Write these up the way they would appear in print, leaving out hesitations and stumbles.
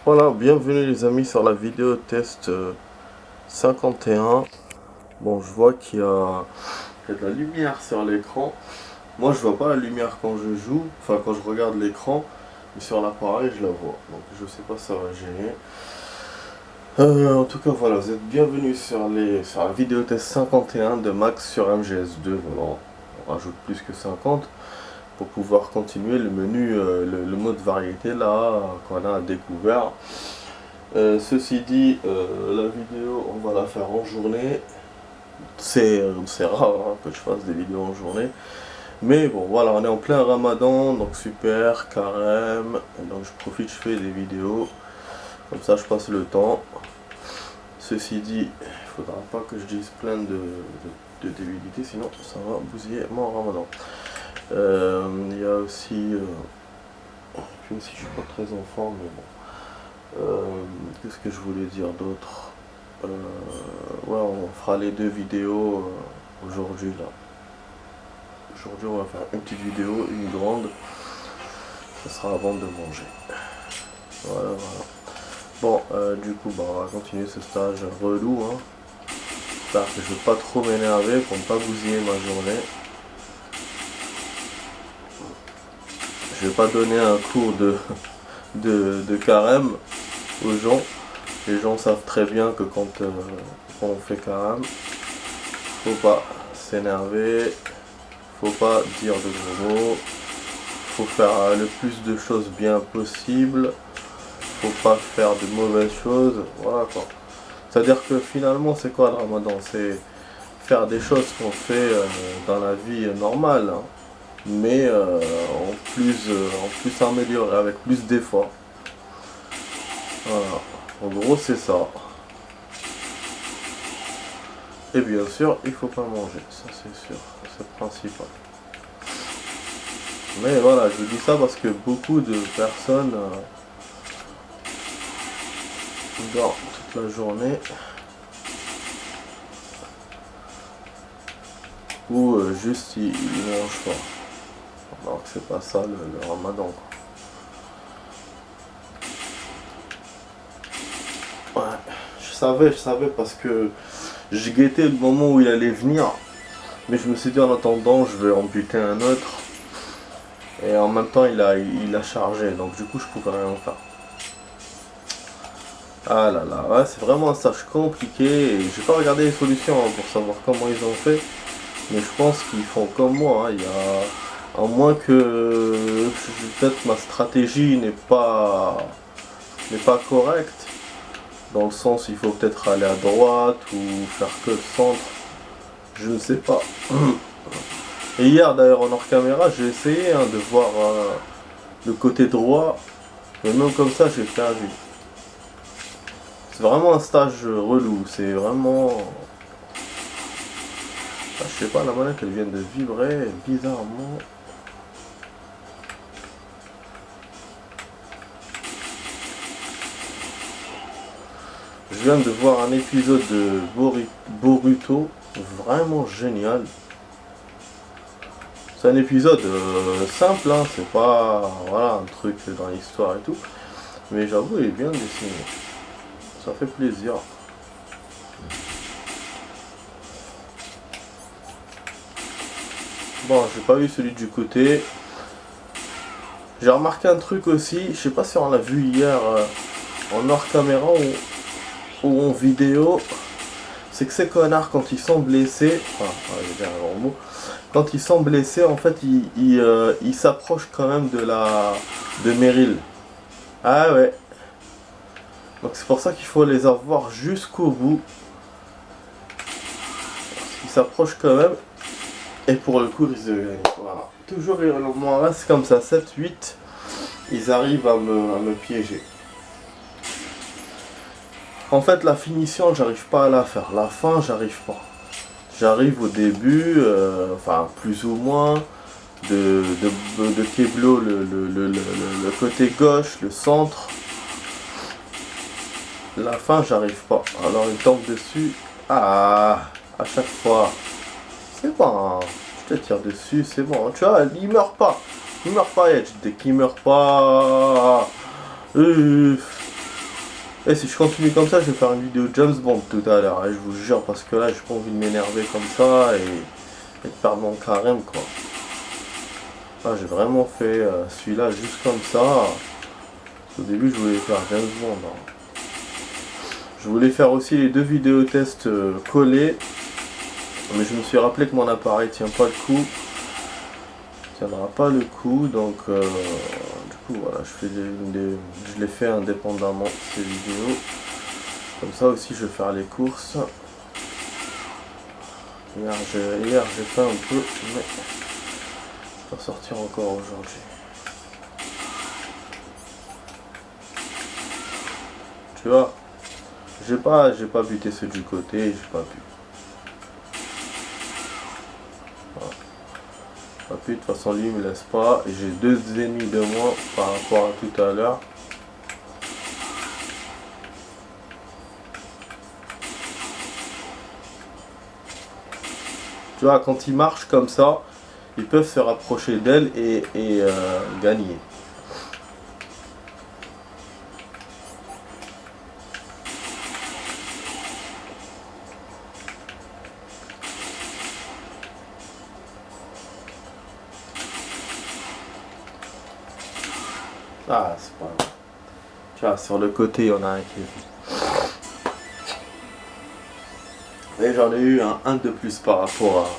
Voilà, bienvenue les amis sur la vidéo test 51. Bon, je vois qu'il y a de la lumière sur l'écran. Moi, je vois pas la lumière quand je joue, enfin quand je regarde l'écran, mais sur l'appareil, je la vois. Donc, je sais pas si ça va gêner. En tout cas, voilà, vous êtes bienvenus sur la vidéo test 51 de Max sur MGS2. Voilà, on rajoute plus que 50 pour pouvoir continuer le menu, le mode variété là qu'on a découvert. Ceci dit, la vidéo, on va la faire en journée. C'est rare hein, que je fasse des vidéos en journée. Mais bon, voilà, on est en plein ramadan, donc super, carême. Donc je profite, je fais des vidéos. Comme ça, je passe le temps. Ceci dit, il faudra pas que je dise plein de débilités, sinon ça va bousiller mon ramadan. Il y a aussi, même si je suis pas très enfant, mais bon. Qu'est-ce que je voulais dire d'autre? Ouais, on fera les deux vidéos aujourd'hui là. Aujourd'hui, on va faire une petite vidéo, une grande. Ça sera avant de manger. Voilà, voilà. Bon, du coup, bah, on va continuer ce stage relou. Hein. J'espère que je vais pas trop m'énerver pour ne pas bousiller ma journée. Je vais pas donner un cours de carême aux gens. Les gens savent très bien que quand on fait carême, faut pas s'énerver, faut pas dire de gros mots, faut faire le plus de choses bien possible, faut pas faire de mauvaises choses, voilà quoi. C'est-à-dire que finalement c'est quoi le ramadan? C'est faire des choses qu'on fait dans la vie normale, hein, mais en plus amélioré, avec plus d'efforts. Voilà, en gros c'est ça. Et bien sûr, il faut pas manger, ça c'est sûr, c'est le principal. Mais voilà, je dis ça parce que beaucoup de personnes dorment toute la journée ou juste ils mangent pas. Alors que c'est pas ça le ramadan quoi. Ouais, je savais parce que j'ai guetté le moment où il allait venir. Mais je me suis dit en attendant, je vais en buter un autre. Et en même temps, il a chargé. Donc du coup, je pouvais rien faire. Ah là là, ouais, c'est vraiment un stage compliqué. Et j'ai pas regardé les solutions hein, pour savoir comment ils ont fait. Mais je pense qu'ils font comme moi. Hein. Il y a, à moins que peut-être ma stratégie n'est pas correcte. Dans le sens, il faut peut-être aller à droite ou faire que le centre. Je ne sais pas. Et hier d'ailleurs en hors caméra, j'ai essayé hein, de voir le côté droit. Mais même comme ça, j'ai perdu. C'est vraiment un stage relou. C'est vraiment... Ah, je sais pas, la manette elle vient de vibrer bizarrement. Je viens de voir un épisode de Boruto, vraiment génial. C'est un épisode simple, hein, c'est pas voilà, un truc dans l'histoire et tout. Mais j'avoue, il est bien dessiné. Ça fait plaisir. Bon, j'ai pas vu celui du côté. J'ai remarqué un truc aussi, je sais pas si on l'a vu hier en hors caméra ou en vidéo. C'est que ces connards, quand ils sont blessés, enfin, je vais dire un gros mot, quand ils sont blessés, en fait, ils s'approchent quand même de Meryl. Ah ouais. Donc c'est pour ça qu'il faut les avoir jusqu'au bout. Ils s'approchent quand même. Et pour le coup, ils deviennent. Voilà. Toujours, moi, là, c'est comme ça, 7, 8, ils arrivent à me piéger. En fait, la finition, j'arrive pas à la faire. La fin, j'arrive pas. J'arrive au début, enfin, plus ou moins, de Keblo, le côté gauche, le centre. La fin, j'arrive pas. Alors, il tombe dessus. Ah, à chaque fois. C'est bon. Je te tire dessus, c'est bon. Tu vois, il meurt pas. Il meurt pas, Edge. Dès qu'il meurt pas. Et si je continue comme ça, je vais faire une vidéo James Bond tout à l'heure, je vous jure, parce que là, j'ai pas envie de m'énerver comme ça et de perdre mon carême, quoi. Ah, j'ai vraiment fait celui-là juste comme ça. Au début, je voulais faire James Bond, hein. Je voulais faire aussi les 2 vidéos tests collées, mais je me suis rappelé que mon appareil tient pas le coup. Tiendra pas le coup, donc du coup voilà, je les fais indépendamment ces vidéos. Comme ça aussi, je vais faire les courses. Hier j'ai fait un peu, mais je vais sortir encore aujourd'hui. Tu vois, j'ai pas buté ceux du côté, j'ai pas pu. Voilà. Pas pu, de toute façon lui il me laisse pas. Et j'ai 2 ennemis de moins par rapport à tout à l'heure. Tu vois, quand ils marchent comme ça, ils peuvent se rapprocher d'elle et gagner. Ah, c'est pas grave. Tu vois, sur le côté, il y en a un qui est... Et j'en ai eu un de plus par rapport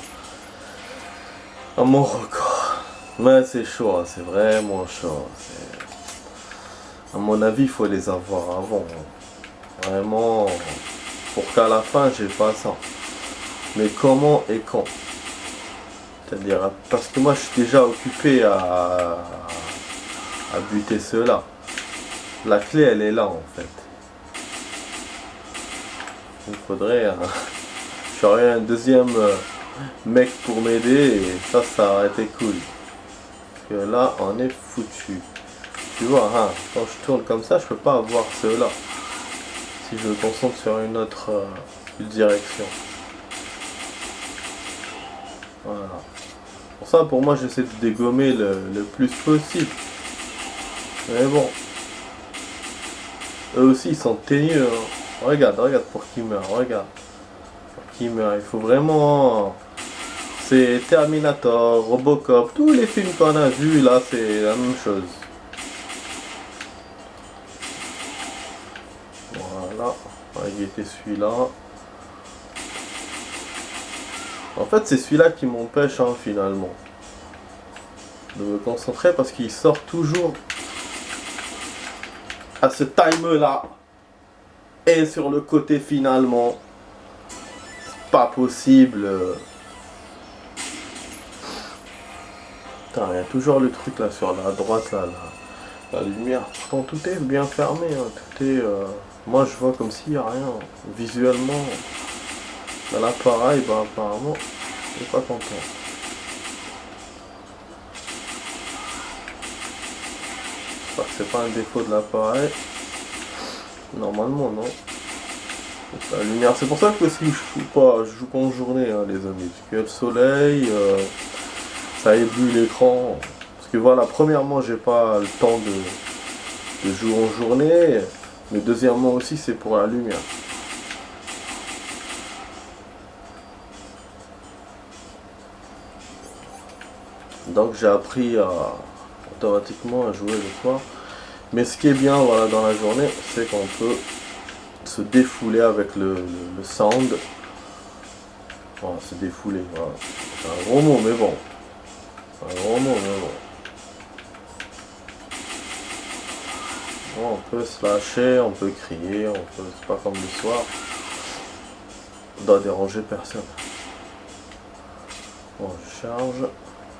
à mon record. Mais c'est chaud, hein, c'est vraiment chaud. À mon avis, il faut les avoir avant, hein. Vraiment, pour qu'à la fin, j'ai pas ça. Mais comment et quand? C'est-à-dire, parce que moi, je suis déjà occupé à buter ceux-là. La clé, elle est là, en fait. Il faudrait... j'aurais un deuxième mec pour m'aider et ça aurait été cool. Parce que là, on est foutu. Tu vois, hein, quand je tourne comme ça, je peux pas avoir ceux-là. Si je me concentre sur une autre direction. Voilà. Pour ça, pour moi, j'essaie de dégommer le plus possible. Mais bon. Eux aussi, ils sont teigneux, hein. Regarde pour qui meurt, regarde. Pour qui meurt, il faut vraiment... C'est Terminator, Robocop, tous les films qu'on a vus, là, c'est la même chose. Voilà, on va guetter celui-là. En fait, c'est celui-là qui m'empêche, hein, finalement, de me concentrer parce qu'il sort toujours à ce time-là. Et sur le côté, finalement, c'est pas possible. Putain, il y a toujours le truc là sur la droite, là, la lumière. Pourtant, tout est bien fermé, hein, tout est... Moi, je vois comme s'il n'y a rien. Visuellement, dans l'appareil, bah, apparemment, je suis pas content. J'espère que c'est pas un défaut de l'appareil. Normalement, non. La lumière, c'est pour ça que aussi je joue pas en journée, hein, les amis. Parce qu'il y a le soleil, ça éblouit l'écran. Parce que voilà, premièrement, j'ai pas le temps de jouer en journée. Mais deuxièmement aussi, c'est pour la lumière. Donc j'ai appris automatiquement à jouer le soir. Mais ce qui est bien, voilà, dans la journée, c'est qu'on peut se défouler avec le sound. Voilà, se défouler, voilà. C'est un gros mot, mais bon. Un gros mot, mais bon. Bon, on peut se lâcher, on peut crier, c'est pas comme le soir. On doit déranger personne. Bon, je charge.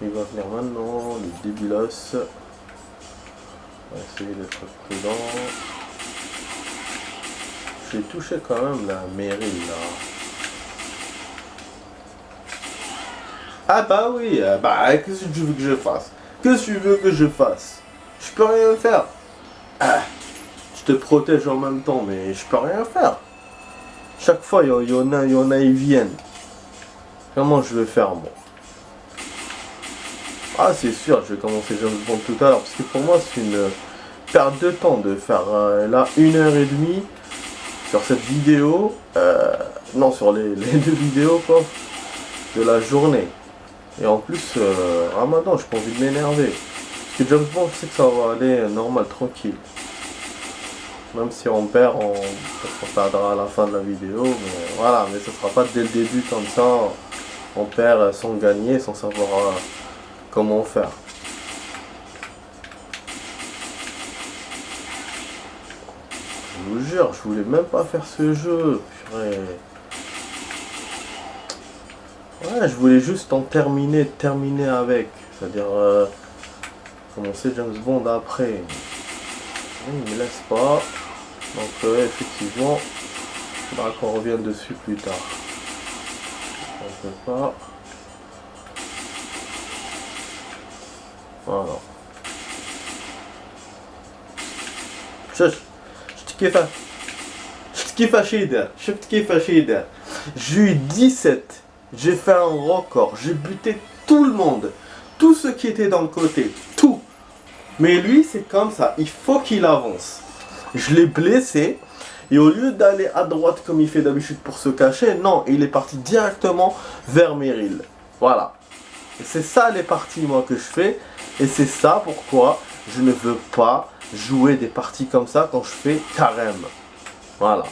Il va venir maintenant, le débilos. On va essayer d'être prudent. J'ai touché quand même la mairie là. Ah bah oui, bah qu'est-ce que tu veux que je fasse? Qu'est-ce que tu veux que je fasse? Je peux rien faire. Ah, je te protège en même temps, mais je peux rien faire. Chaque fois, il y en a, ils viennent. Comment je vais faire, moi? Ah, c'est sûr, je vais commencer James Bond tout à l'heure, parce que pour moi, c'est une perte de temps de faire là 1h30 sur cette vidéo, non, sur les 2 vidéos quoi, de la journée. Et en plus, Ramadan, j'ai pas envie de m'énerver. Parce que James Bond, je sais que ça va aller normal, tranquille. Même si on perd, on perdra à la fin de la vidéo, mais voilà, mais ce sera pas dès le début comme ça, on perd sans gagner, sans savoir comment faire. Je vous jure, je voulais même pas faire ce jeu. Purée. Ouais, je voulais juste en terminer avec. C'est-à-dire commencer James Bond après. Il me laisse pas. Donc effectivement, il faudra qu'on revienne dessus plus tard. On peut pas. Voilà. J'ai eu 17. J'ai fait un record. J'ai buté tout le monde. Tous ceux qui étaient dans le côté. Tout. Mais lui, c'est comme ça. Il faut qu'il avance. Je l'ai blessé. Et au lieu d'aller à droite comme il fait d'habitude pour se cacher, non, il est parti directement vers Meryl. Voilà. C'est ça les parties moi que je fais. Et c'est ça pourquoi je ne veux pas jouer des parties comme ça quand je fais carême. Voilà.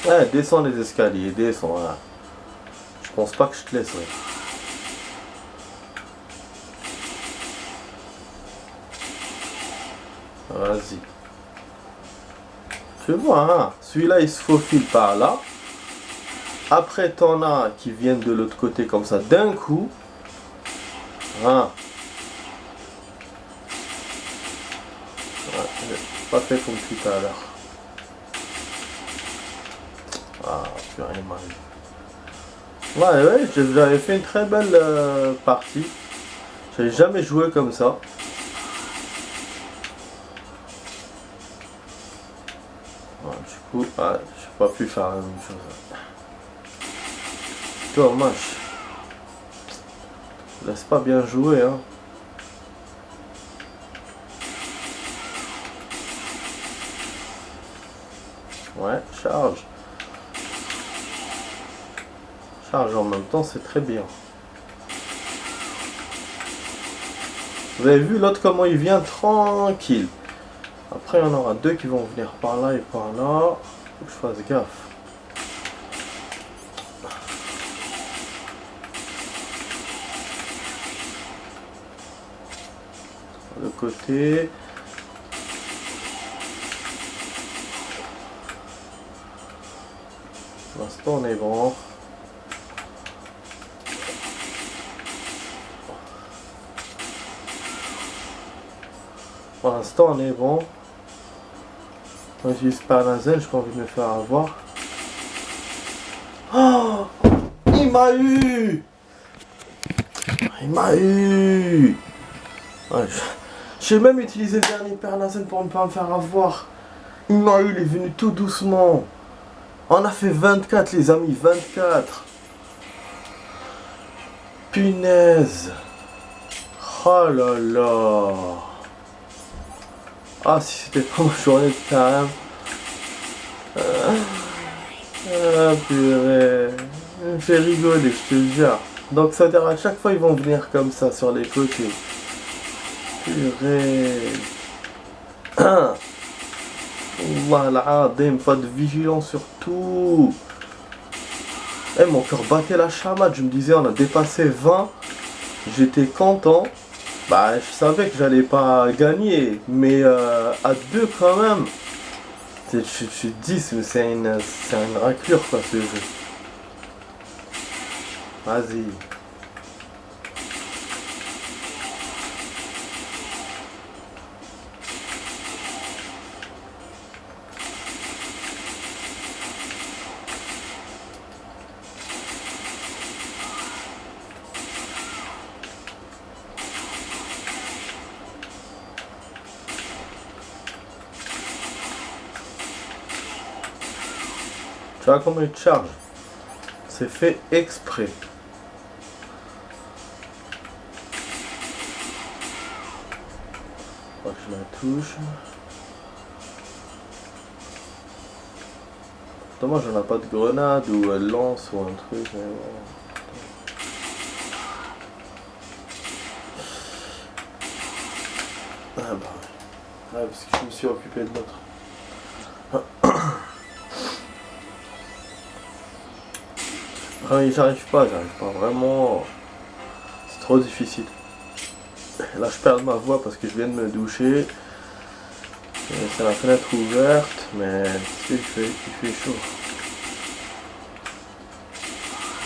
Ouais, descends les escaliers, descends. Voilà. Je pense pas que je te laisserai. Vas-y. Tu vois, hein, celui-là il se faufile par là. Après t'en as qui viennent de l'autre côté comme ça d'un coup. Hein. Ouais, j'ai pas fait comme tout à l'heure. Ah, purée, ouais, j'avais fait une très belle partie. J'avais jamais joué comme ça. Ouais, du coup, ouais, j'ai pas pu faire la même chose. Dommage. Laisse pas bien jouer, hein. Ouais, charge. Charge en même temps, c'est très bien. Vous avez vu l'autre comment il vient tranquille. Après, il y en aura 2 qui vont venir par là et par là. Faut que je fasse gaffe. Le côté. Pour l'instant, on est bon. Pour l'instant, on est bon. Moi, j'ai super nazel, j'ai pas envie de me faire avoir. Oh, il m'a eu. Il m'a eu. Ouais, j'ai même utilisé le dernier Pernazen pour ne pas me faire avoir. Il m'a eu, il est venu tout doucement. On a fait 24 les amis, 24. Punaise. Oh là là. Ah, si c'était pas ma journée de carême. Ah purée. Il me fait rigoler, je te jure. Donc ça veut dire à chaque fois ils vont venir comme ça sur les côtés. Purée. Allah al-Adim, faut de vigilance sur tout. Eh, mon cœur battait la chamade, je me disais on a dépassé 20. J'étais content. Bah, je savais que j'allais pas gagner, mais à 2 quand même. Je te dis, c'est une raclure quoi ce jeu. Vas-y. Tu vois comment il charge? C'est fait exprès. Pas que je la touche. Dommage, on n'a pas de grenade ou elle lance ou un truc. Mais bon. Ah bah ouais, parce que je me suis occupé de l'autre. Ah oui, j'arrive pas vraiment. C'est trop difficile. Là je perds ma voix parce que je viens de me doucher. C'est la fenêtre ouverte, mais il fait chaud.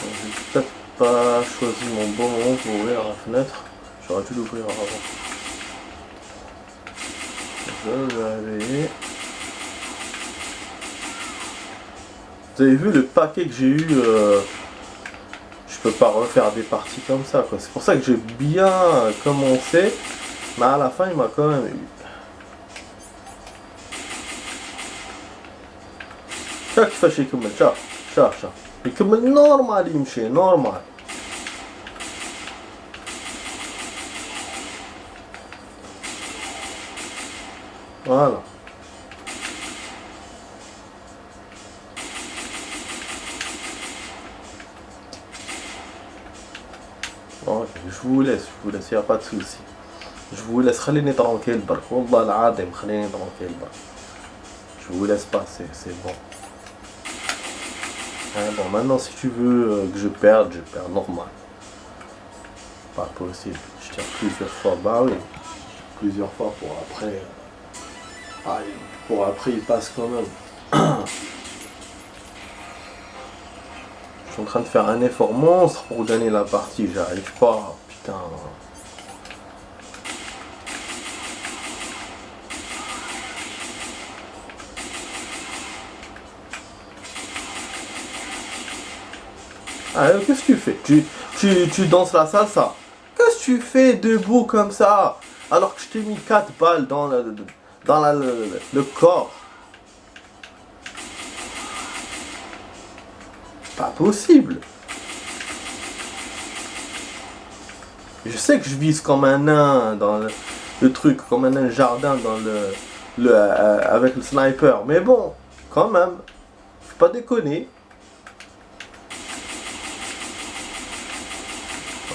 J'ai peut-être pas choisi mon bon moment pour ouvrir la fenêtre. J'aurais dû l'ouvrir avant. Je vais réveiller. Vous avez vu le paquet que j'ai eu, je peux pas refaire des parties comme ça, quoi. C'est pour ça que j'ai bien commencé, mais à la fin il m'a quand même eu. شا كيفاش يكمل شا يكمل نورمال يمشي نورمال. Voilà. Ok, je vous laisse, y a pas de souci. Je vous laisse, خليني tranquille برك والله العظيم خليني tranquille برك. Je vous laisse passer, c'est bon. Hein, bon, maintenant si tu veux que je perde normal. Pas possible. Je tire plusieurs fois, bah oui. Plusieurs fois pour après. Pour après il passe quand même. Je suis en train de faire un effort monstre pour gagner la partie, j'arrive pas, putain. Ah, qu'est-ce que tu fais? Tu danses la salsa? Qu'est-ce que tu fais debout comme ça? Alors que je t'ai mis 4 balles dans le corps. Pas possible. Je sais que je vise comme un nain dans le truc, comme un nain jardin dans avec le sniper. Mais bon, quand même, faut pas déconner.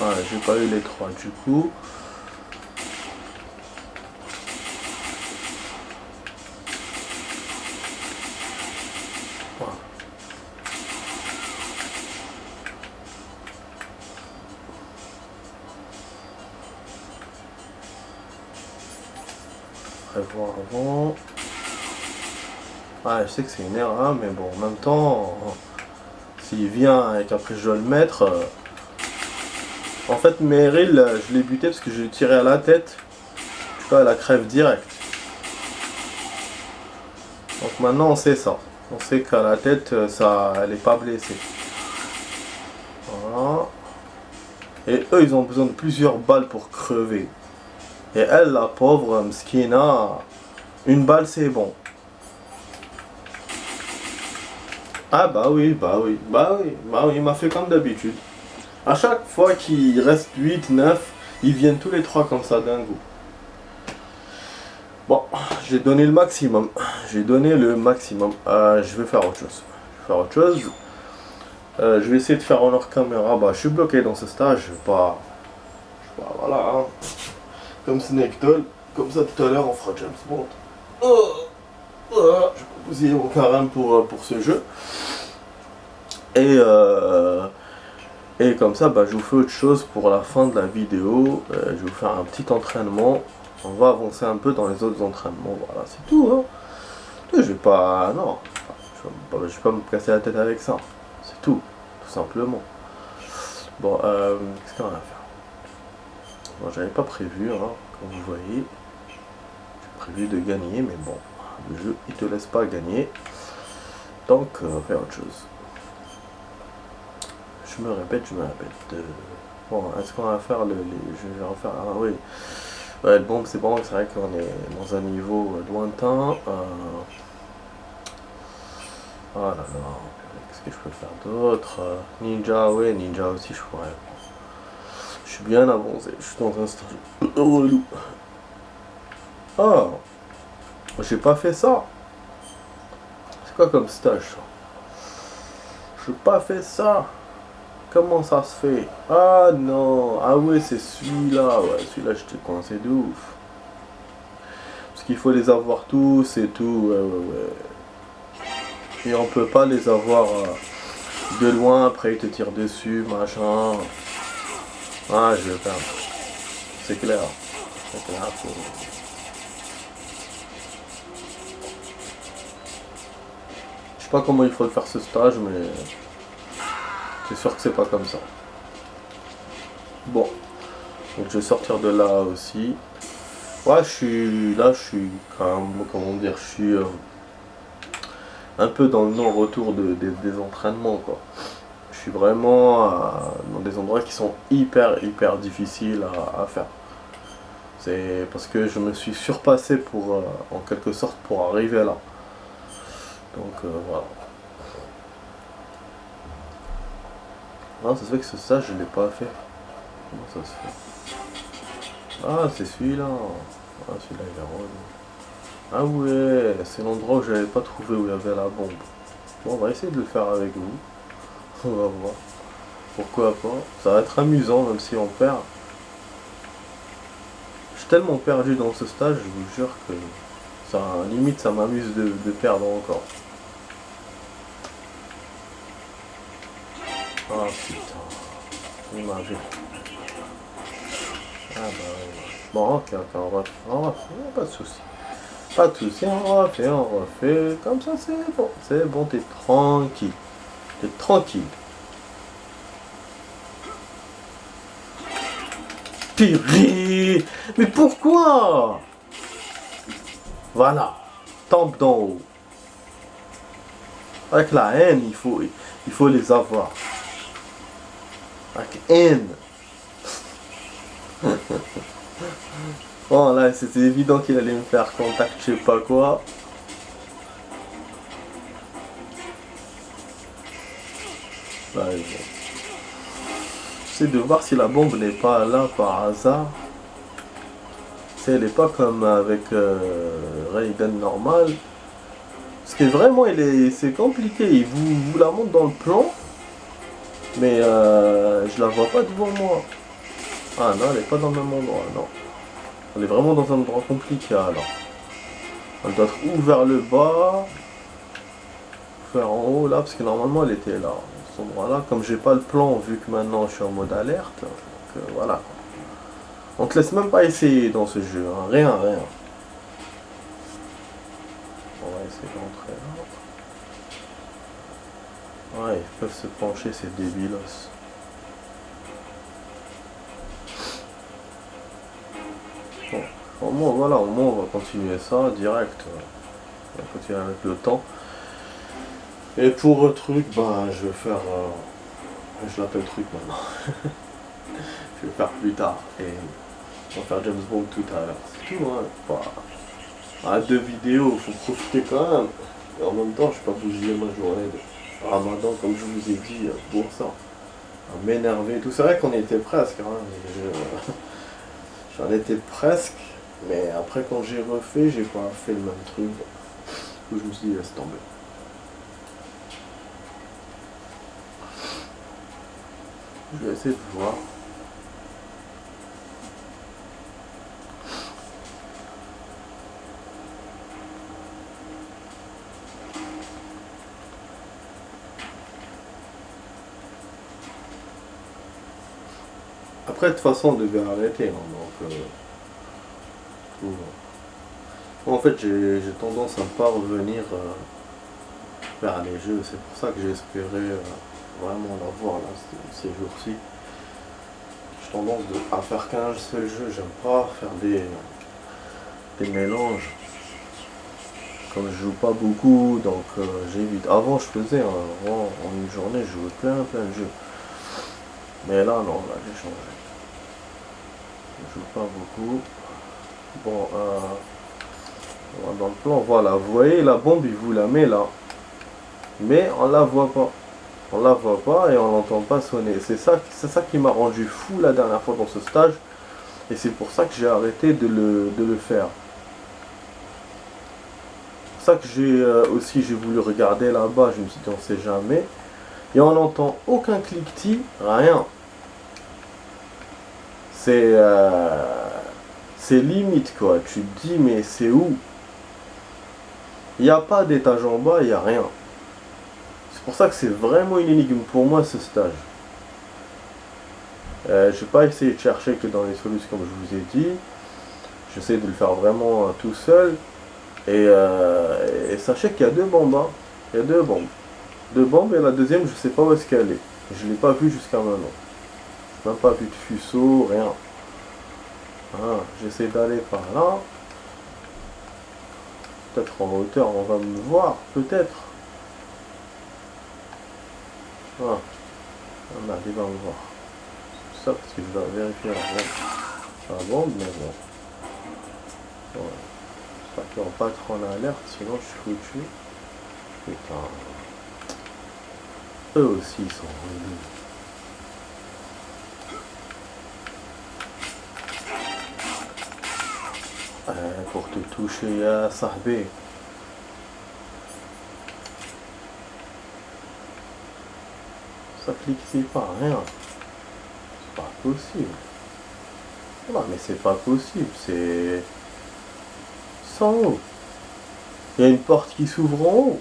Ah, j'ai pas eu les 3 du coup. Voilà. Prévoir avant. Ah, je sais que c'est une erreur, mais bon, en même temps, s'il vient et qu'après je dois le mettre. En fait, Meryl, je l'ai buté parce que je l'ai tiré à la tête. Je sais pas, elle a crève direct. Donc maintenant, on sait ça. On sait qu'à la tête, elle est pas blessée. Voilà. Et eux, ils ont besoin de plusieurs balles pour crever. Et elle, la pauvre Mskina, une balle, c'est bon. Ah bah oui, il m'a fait comme d'habitude. À chaque fois qu'il reste 8, 9, ils viennent tous les 3 comme ça d'un coup. Bon, j'ai donné le maximum. Je vais faire autre chose. Je vais essayer de faire en hors caméra. Bah, je suis bloqué dans ce stage. Je vais pas voilà. Hein. Comme Snake Doll. Comme ça tout à l'heure, on fera James Bond. Je vais proposer au carême pour ce jeu. Et comme ça, bah, je vous fais autre chose pour la fin de la vidéo. Je vais vous faire un petit entraînement. On va avancer un peu dans les autres entraînements. Voilà, c'est tout. Hein. Je vais pas... Non. Je vais pas me casser la tête avec ça. C'est tout. Tout simplement. Bon, qu'est-ce qu'on va faire? Bon, j'avais pas prévu, hein, comme vous voyez. J'ai prévu de gagner, mais bon. Le jeu, il te laisse pas gagner. Donc, on va faire autre chose. Je me répète. Bon, est-ce qu'on va faire je vais refaire... Ah oui. Ouais, le bombe, c'est bon, c'est vrai qu'on est dans un niveau lointain. Oh là là, qu'est-ce que je peux faire d'autre? Ninja, ouais, ninja aussi, je pourrais. Je suis bien avancé, je suis dans un stage relou. Ah, j'ai pas fait ça. C'est quoi comme stage ça? J'ai pas fait ça. Comment ça se fait? Ah non. Ah ouais, c'est celui-là. Ouais, celui-là, j'étais coincé de ouf. Parce qu'il faut les avoir tous et tout. Ouais, ouais, ouais. Et on peut pas les avoir de loin. Après, ils te tirent dessus, machin. Ah, je vais perdre. C'est clair. C'est clair. Je sais pas comment il faut le faire ce stage, mais c'est sûr que c'est pas comme ça. Bon, donc je vais sortir de là aussi. Ouais, je suis quand même, comment dire, je suis un peu dans le non-retour des entraînements, quoi. Je suis vraiment dans des endroits qui sont hyper difficiles à faire. C'est parce que je me suis surpassé pour, en quelque sorte, pour arriver là. Donc voilà. Non, ça se fait que ce stage, je l'ai pas fait. Comment ça se fait? Ah, c'est celui-là. Ah, celui-là, il est relou. Ah ouais, c'est l'endroit où j'avais pas trouvé où il y avait la bombe. Bon, on va essayer de le faire avec vous. On va voir. Pourquoi pas. Ça va être amusant, même si on perd. Je suis tellement perdu dans ce stage, je vous jure que ça, limite, ça m'amuse de perdre encore. Ah putain, il m'a vu. Ah bah ouais. Bon, ok, on refait, pas de soucis. Pas de soucis, on refait. Comme ça, c'est bon, t'es tranquille. T'es tranquille. Purée, mais pourquoi? Voilà, tombe d'en haut. Avec la haine, il faut les avoir. Avec haine. Bon, là, c'était évident qu'il allait me faire contact, je sais pas quoi. Là, bon. C'est de voir si la bombe n'est pas là par hasard. C'est elle n'est pas comme avec Raiden normal. Parce que vraiment, c'est compliqué. Il vous la montre dans le plan. Mais je la vois pas devant moi. Ah non, elle est pas dans le même endroit, non. Elle est vraiment dans un endroit compliqué alors. Elle doit être ou vers le bas, ou vers en haut là, parce que normalement elle était là. Cet endroit-là, comme j'ai pas le plan, vu que maintenant je suis en mode alerte, donc voilà. On te laisse même pas essayer dans ce jeu, hein. Rien. On va essayer d'entrer là. Ouais, ils peuvent se pencher, ces débilos. Bon, au moins, voilà, au moins on va continuer ça direct. On va continuer avec le temps. Et pour le truc, bah, je vais faire. Je l'appelle truc maintenant. Je vais faire plus tard. Et on va faire James Bond tout à l'heure. C'est tout, hein. À 2 vidéos, faut profiter quand même. Et en même temps, je peux pas bousiller ma journée de Ramadan, comme je vous ai dit, pour ça. À m'énerver et tout. C'est vrai qu'on était presque, hein. J'en étais presque. Mais après, quand j'ai refait, j'ai pas fait le même truc. Du coup, je me suis dit, laisse tomber. Je vais essayer de voir. Après, de toute façon, on devait arrêter. Hein, donc, en fait, j'ai tendance à ne pas revenir vers les jeux. C'est pour ça que j'ai espéré vraiment l'avoir là, ces jours-ci. J'ai tendance à faire qu'un seul jeu. J'aime pas faire des mélanges. Comme je joue pas beaucoup, donc j'évite. Avant, je faisais, en une journée, je jouais plein de jeux. Mais là, non, là, j'ai changé. Je joue pas beaucoup. Bon, dans le plan, voilà. Vous voyez, la bombe, il vous la met là. Mais on la voit pas. On la voit pas et on l'entend pas sonner. C'est ça qui m'a rendu fou la dernière fois dans ce stage. Et c'est pour ça que j'ai arrêté de le faire. ça que j'ai voulu regarder là-bas. Je me suis dit, on sait jamais. Et on n'entend aucun cliquetis, rien. C'est limite quoi. Tu te dis, mais c'est où? Il n'y a pas d'étage en bas, il n'y a rien. C'est pour ça que c'est vraiment une énigme pour moi ce stage. Je n'ai pas essayé de chercher que dans les solutions comme je vous ai dit. J'essaie de le faire vraiment tout seul. Et sachez qu'il y a deux bombes. Hein. Il y a deux bombes. Deux bombes et la deuxième, je sais pas où est-ce qu'elle est. Je ne l'ai pas vue jusqu'à maintenant. Je n'ai même pas vu de fuseau, rien. Ah, j'essaie d'aller par là. Peut-être en hauteur, on va me voir. Peut-être. Ah, on arrive à me voir. C'est ça parce que je dois vérifier la bombe, mais bon. Ouais. J'espère qu'ils vont pas être en alerte, sinon je suis foutu. Putain. Eux aussi ils sont relous. Pour te toucher à Sahbé. Ça clique pas, rien. C'est pas possible. Non mais c'est pas possible, c'est... Sans haut. Il y a une porte qui s'ouvre en haut.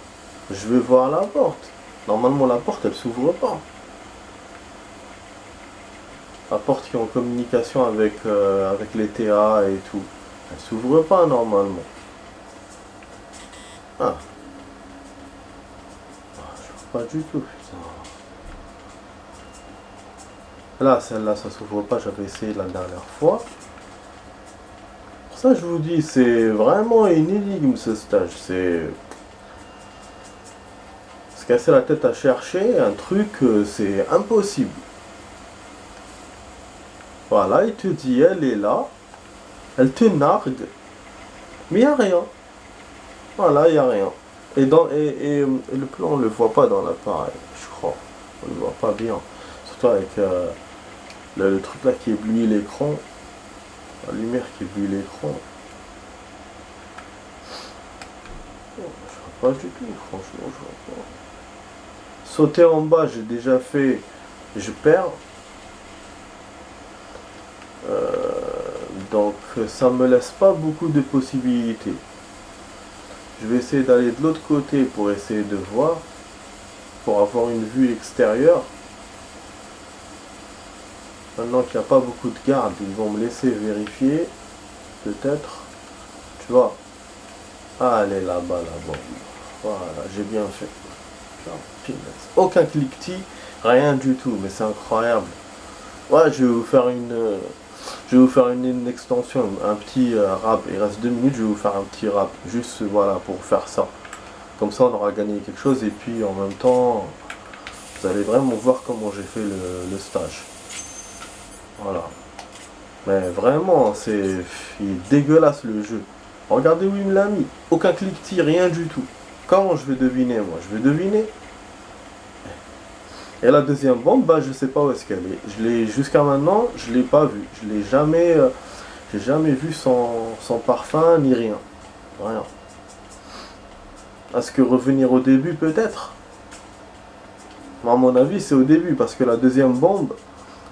Je vais voir la porte. Normalement la porte elle s'ouvre pas. La porte qui est en communication avec les TA et tout. Elle s'ouvre pas normalement. Ah. Je vois pas du tout, putain. Là, celle-là, ça s'ouvre pas, j'avais essayé la dernière fois. Pour ça, je vous dis, c'est vraiment une énigme ce stage. C'est se casser la tête à chercher un truc, c'est impossible. Voilà, il te dit, elle est là. Elle te nargue. Mais il n'y a rien. Voilà, il n'y a rien. Et le plan, on ne le voit pas dans l'appareil, je crois. On ne le voit pas bien. Surtout avec le truc là qui éblouit l'écran. La lumière qui éblouit l'écran. Je vois pas du tout, franchement, je vois pas. Sauter en bas, j'ai déjà fait. Je perds. Donc ça me laisse pas beaucoup de possibilités. Je vais essayer d'aller de l'autre côté pour essayer de voir, pour avoir une vue extérieure. Maintenant qu'il n'y a pas beaucoup de gardes, ils vont me laisser vérifier, peut-être. Tu vois. Ah, elle est là-bas, là-bas. Voilà, j'ai bien fait. Aucun cliquetis, rien du tout, mais c'est incroyable. Ouais, je vais vous faire une extension, un petit rap. Il reste 2 minutes, je vais vous faire un petit rap. Juste, voilà, pour faire ça. Comme ça, on aura gagné quelque chose. Et puis, en même temps, vous allez vraiment voir comment j'ai fait le stage. Voilà. Mais vraiment, il est dégueulasse le jeu. Regardez où il me l'a mis. Aucun cliquetis, rien du tout. Comment je vais deviner, moi? Je vais deviner. Et la deuxième bombe, bah, je sais pas où est-ce qu'elle est. Jusqu'à maintenant, je l'ai pas vue. Je l'ai jamais, j'ai jamais vu sans parfum ni rien. Rien. Est-ce que revenir au début peut-être? À mon avis, c'est au début parce que la deuxième bombe,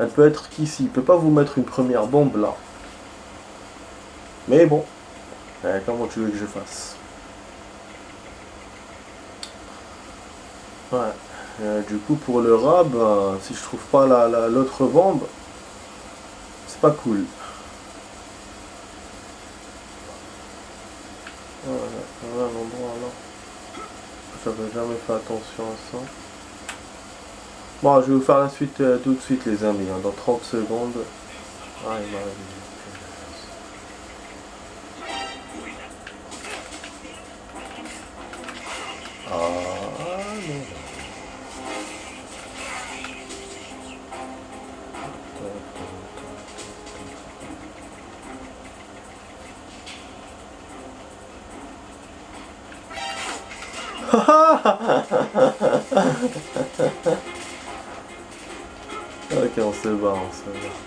elle peut être qu'ici. Il peut pas vous mettre une première bombe là. Mais bon, comment tu veux que je fasse? Ouais. Du coup, pour le rab, si je trouve pas l'autre bombe, c'est pas cool. Voilà, un endroit là. J'avais jamais fait attention à ça. Bon, je vais vous faire la suite tout de suite, les amis, hein, dans 30 secondes. Ah, il m'a réveillé. Ah, non. Ok, on se bat, on se bat.